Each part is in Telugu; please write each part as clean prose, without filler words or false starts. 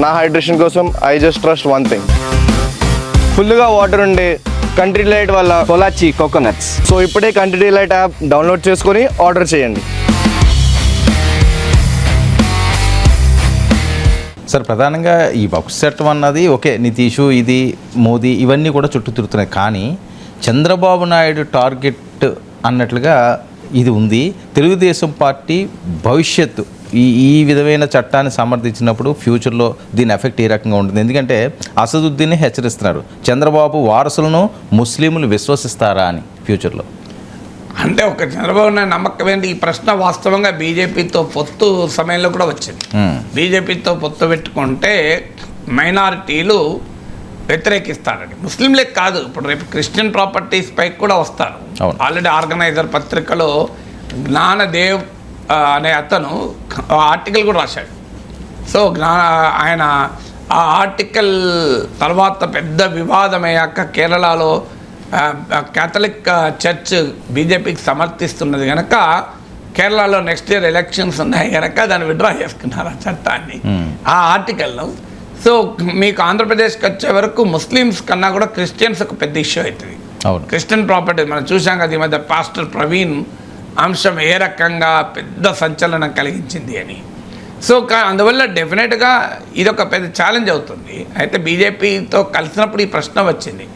నా హైడ్రేషన్ కోసం I just trust one thing, ఫుల్గా వాటర్ ఉండే కంట్రీ డిలైట్ వల్ల పొలాచి కోకోనట్స్. సో ఇప్పుడే కంట్రీ డిలైట్ యాప్ డౌన్లోడ్ చేసుకొని ఆర్డర్ చేయండి. సార్, ప్రధానంగా ఈ బాక్స్ చట్టం అన్నది ఓకే, నితీషు ఇది మోదీ ఇవన్నీ కూడా చుట్టూ తిరుగుతున్నాయి, కానీ చంద్రబాబు నాయుడు టార్గెట్ అన్నట్లుగా ఇది ఉంది. తెలుగుదేశం పార్టీ భవిష్యత్తు ఈ విధమైన చట్టాన్ని సమర్థించినప్పుడు ఫ్యూచర్లో దీని ఎఫెక్ట్ ఏ రకంగా ఉంటుంది? ఎందుకంటే అసదుద్దీన్ని హెచ్చరిస్తున్నారు, చంద్రబాబు వారసులను ముస్లింలు విశ్వసిస్తారా అని ఫ్యూచర్లో. అంటే ఒక చంద్రబాబు నాయుడు నమ్మకం ఏంటి? ఈ ప్రశ్న వాస్తవంగా బీజేపీతో పొత్తు సమయంలో కూడా వచ్చింది. బీజేపీతో పొత్తు పెట్టుకుంటే మైనారిటీలు వ్యతిరేకిస్తారని, ముస్లింలే కాదు, ఇప్పుడు రేపు క్రిస్టియన్ ప్రాపర్టీస్ పైకి కూడా వస్తారు. ఆల్రెడీ ఆర్గనైజర్ పత్రికలో జ్ఞానదేవ్ అనే అతను ఆర్టికల్ కూడా రాశాడు. సో ఆయన ఆ ఆర్టికల్ తర్వాత పెద్ద వివాదమయ్యాక కేరళలో క్యాథలిక్ చర్చ్ బీజేపీకి సమర్థిస్తున్నది కనుక కేరళలో నెక్స్ట్ ఇయర్ ఎలక్షన్స్ ఉన్నాయి కనుక దాన్ని విత్డ్రా చేసుకున్నారు ఆ చట్టాన్ని, ఆ ఆర్టికల్లో. సో మీకు ఆంధ్రప్రదేశ్కి వచ్చే వరకు ముస్లిమ్స్ కన్నా కూడా క్రిస్టియన్స్ ఒక పెద్ద ఇష్యూ అవుతుంది. క్రిస్టియన్ ప్రాపర్టీ మనం చూసాం కదా ఈ మధ్య పాస్టర్ ప్రవీణ్ అంశం ఏ రకంగా పెద్ద సంచలనం కలిగించింది అని. సో అందువల్ల డెఫినెట్గా ఇది ఒక పెద్ద ఛాలెంజ్ అవుతుంది. అయితే బీజేపీతో కలిసినప్పుడు ఈ ప్రశ్న వచ్చింది,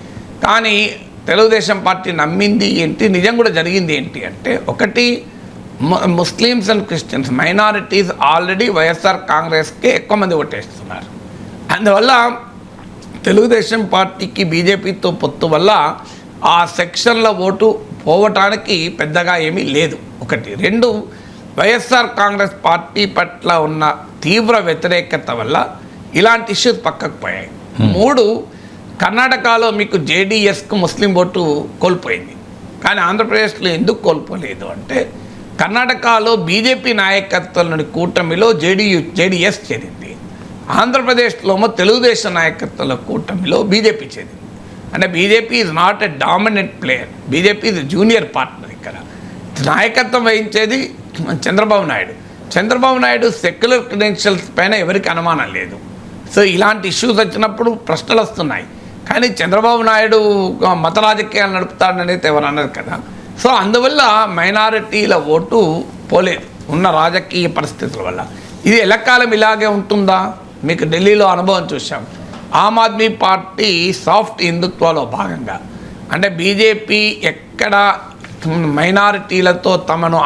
కానీ తెలుగుదేశం పార్టీ నమ్మింది ఏంటి, నిజం కూడా జరిగింది ఏంటి అంటే, ఒకటి Muslims and Christians minorities already YSR కాంగ్రెస్కి ఎక్కువ మంది ఓటేస్తున్నారు. అందువల్ల తెలుగుదేశం పార్టీకి బీజేపీతో పొత్తు వల్ల ఆ సెక్షన్ల ఓటు పోవటానికి పెద్దగా ఏమీ లేదు. ఒకటి. రెండు, వైఎస్ఆర్ కాంగ్రెస్ పార్టీ పట్ల ఉన్న తీవ్ర వ్యతిరేకత వల్ల ఇలాంటి ఇష్యూస్ పక్కకు పోయాయి. మూడు, కర్ణాటకలో మీకు జేడీఎస్కు ముస్లిం ఓటు కోల్పోయింది, కానీ ఆంధ్రప్రదేశ్లో ఎందుకు కోల్పోలేదు అంటే, కర్ణాటకలో బీజేపీ నాయకత్వంలోని కూటమిలో జేడీఎస్ చేరింది, ఆంధ్రప్రదేశ్లో తెలుగుదేశం నాయకత్వంలో కూటమిలో బీజేపీ చేరింది. అంటే BJP is not a dominant player, BJP is junior partner. ఇక్కడ నాయకత్వం వహించేది చంద్రబాబు నాయుడు. చంద్రబాబు నాయుడు సెక్యులర్ క్రెడెన్షియల్స్ పైన ఎవరికి అనుమానం లేదు. సో ఇలాంటి ఇష్యూస్ వచ్చినప్పుడు ప్రశ్నలు వస్తున్నాయి, కానీ చంద్రబాబు నాయుడు మత రాజకీయాలు నడుపుతాడని అయితే ఎవరు అన్నారు కదా. సో అందువల్ల మైనారిటీల ఓటు పోలేదు ఉన్న రాజకీయ పరిస్థితుల వల్ల. ఇది ఎల్లకాలం ఇలాగే ఉంటుందా? మీకు ఢిల్లీలో అనుభవం చూసాం. ఆమ్ ఆద్మీ పార్టీ సాఫ్ట్ హిందుత్వలో భాగంగా, అంటే బీజేపీ ఎక్కడ మైనారిటీలతో తమను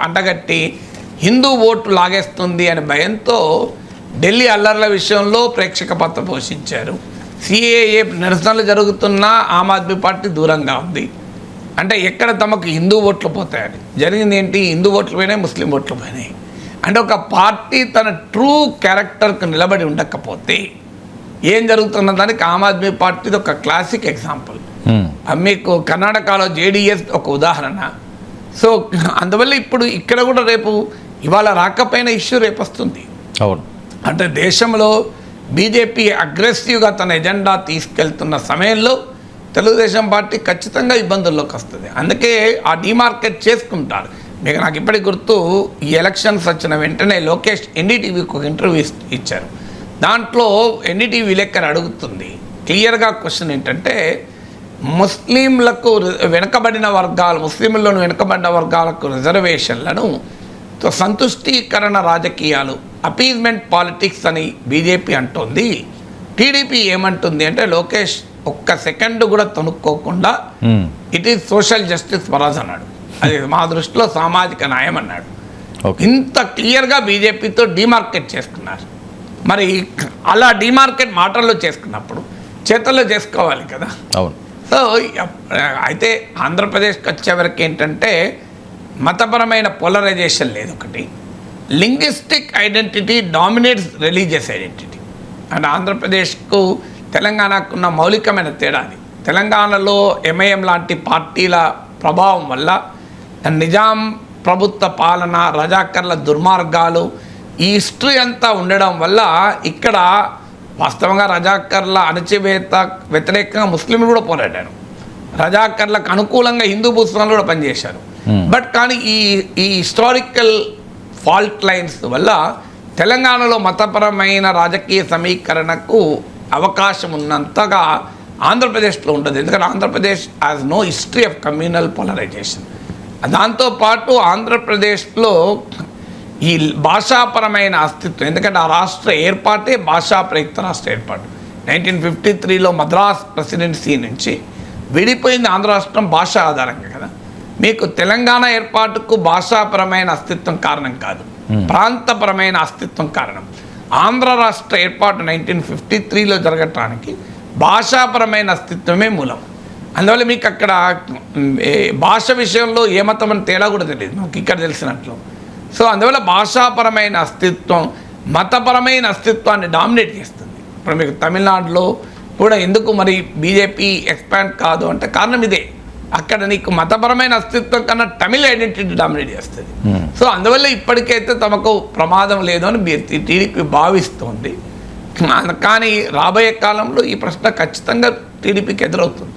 అంటగట్టి హిందూ ఓటు లాగేస్తుంది అనే భయంతో ఢిల్లీ అల్లర్ల విషయంలో ప్రేక్షక పాత్ర పోషించారు. సిఏఏ నిరసనలు జరుగుతున్నా ఆమ్ ఆద్మీ పార్టీ దూరంగా ఉంది. అంటే ఎక్కడ తమకు హిందూ ఓట్లు పోతాయని జరిగింది ఏంటి? హిందూ ఓట్లు పోయినాయి, ముస్లిం ఓట్లు పోయినాయి. అంటే ఒక పార్టీ తన ట్రూ క్యారెక్టర్కు నిలబడి ఉండకపోతే ఏం జరుగుతున్న దానికి ఆమ్ ఆద్మీ పార్టీది ఒక క్లాసిక్ ఎగ్జాంపుల్. మీకు కర్ణాటకలో జేడీఎస్ ఒక ఉదాహరణ. సో అందువల్ల ఇప్పుడు ఇక్కడ కూడా రేపు ఇవాళ రాకపోయిన ఇష్యూ రేపు వస్తుంది. అవును, అంటే దేశంలో బీజేపీ అగ్రెసివ్గా తన ఎజెండా తీసుకెళ్తున్న సమయంలో తెలుగుదేశం పార్టీ ఖచ్చితంగా ఇబ్బందుల్లోకి వస్తుంది. అందుకే ఆ డిమార్కెట్ చేసుకుంటారు. మీకు నాకు ఇప్పటికి గుర్తు, ఈ ఎలక్షన్స్ వచ్చిన వెంటనే లోకేష్ ఎన్డీటీవీకి ఒక ఇంటర్వ్యూ ఇచ్చారు. దాంట్లో ఎన్డీటీవీ విలేకరు అడుగుతుంది క్లియర్గా క్వశ్చన్ ఏంటంటే, ముస్లింలకు వెనుకబడిన వర్గాలు, ముస్లింలను వెనుకబడిన వర్గాలకు రిజర్వేషన్లను సంతుష్టీకరణ రాజకీయాలు, అపీజ్మెంట్ పాలిటిక్స్ అని బీజేపీ అంటోంది. టీడీపీ ఏమంటుంది అంటే, లోకేష్ ఒక్క సెకండ్ కూడా తొనుక్కోకుండా it is social justice for us అన్నాడు. అది మా దృష్టిలో సామాజిక న్యాయం అన్నాడు. ఇంత క్లియర్గా బీజేపీతో డిమార్కెట్ చేసుకున్నారు. మరి అలా డిమార్కెట్ మాటల్లో చేసుకున్నప్పుడు చేతల్లో చేసుకోవాలి కదా. అవును. సో అయితే ఆంధ్రప్రదేశ్కి వచ్చేవరకు ఏంటంటే మతపరమైన పోలరైజేషన్ లేదు. ఒకటి, linguistic identity dominates religious identity. And ఆంధ్రప్రదేశ్కు తెలంగాణకున్న మౌలికమైన తేడా అది. తెలంగాణలో ఎంఐఎం లాంటి పార్టీల ప్రభావం వల్ల నిజాం ప్రభుత్వ పాలన, రజాకర్ల దుర్మార్గాలు, ఈ హిస్టరీ అంతా ఉండడం వల్ల ఇక్కడ వాస్తవంగా రజాకర్ల అణచివేత వ్యతిరేకంగా ముస్లింలు కూడా పోరాడారు, రజాకర్లకు అనుకూలంగా హిందూ భూస్వాములు కూడా పనిచేశారు. బట్ కానీ ఈ హిస్టారికల్ ఫాల్ట్ లైన్స్ వల్ల తెలంగాణలో మతపరమైన రాజకీయ సమీకరణకు అవకాశం ఉన్నంతగా ఆంధ్రప్రదేశ్లో ఉండదు. ఎందుకంటే Andhra Pradesh has no history of communal polarisation. దాంతోపాటు ఆంధ్రప్రదేశ్లో ఈ భాషాపరమైన అస్తిత్వం, ఎందుకంటే ఆ రాష్ట్ర ఏర్పాటే భాషా ప్రయుక్త రాష్ట్ర ఏర్పాటు. 1953లో మద్రాస్ ప్రెసిడెన్సీ నుంచి విడిపోయింది ఆంధ్ర రాష్ట్రం భాష ఆధారంగా కదా. మీకు తెలంగాణ ఏర్పాటుకు భాషాపరమైన అస్తిత్వం కారణం కాదు, ప్రాంతపరమైన అస్తిత్వం కారణం. ఆంధ్ర రాష్ట్ర ఏర్పాటు 1953లో జరగటానికి భాషాపరమైన అస్తిత్వమే మూలం. అందువల్ల మీకు అక్కడ భాష విషయంలో ఏ మతం అని తేడా కూడా తెలియదు మాకు ఇక్కడ తెలిసినట్లు. సో అందువల్ల భాషాపరమైన అస్తిత్వం మతపరమైన అస్తిత్వాన్ని డామినేట్ చేస్తుంది. ఇప్పుడు మీకు తమిళనాడులో కూడా ఎందుకు మరి బీజేపీ ఎక్స్పాండ్ కాదు అంటే కారణం ఇదే. అక్కడ నీకు మతపరమైన అస్తిత్వం కన్నా తమిళ ఐడెంటిటీ డామినేట్ చేస్తుంది. సో అందువల్ల ఇప్పటికైతే తమకు ప్రమాదం లేదు అని టీడీపీ భావిస్తోంది. కానీ రాబోయే కాలంలో ఈ ప్రశ్న ఖచ్చితంగా టీడీపీకి ఎదురవుతుంది.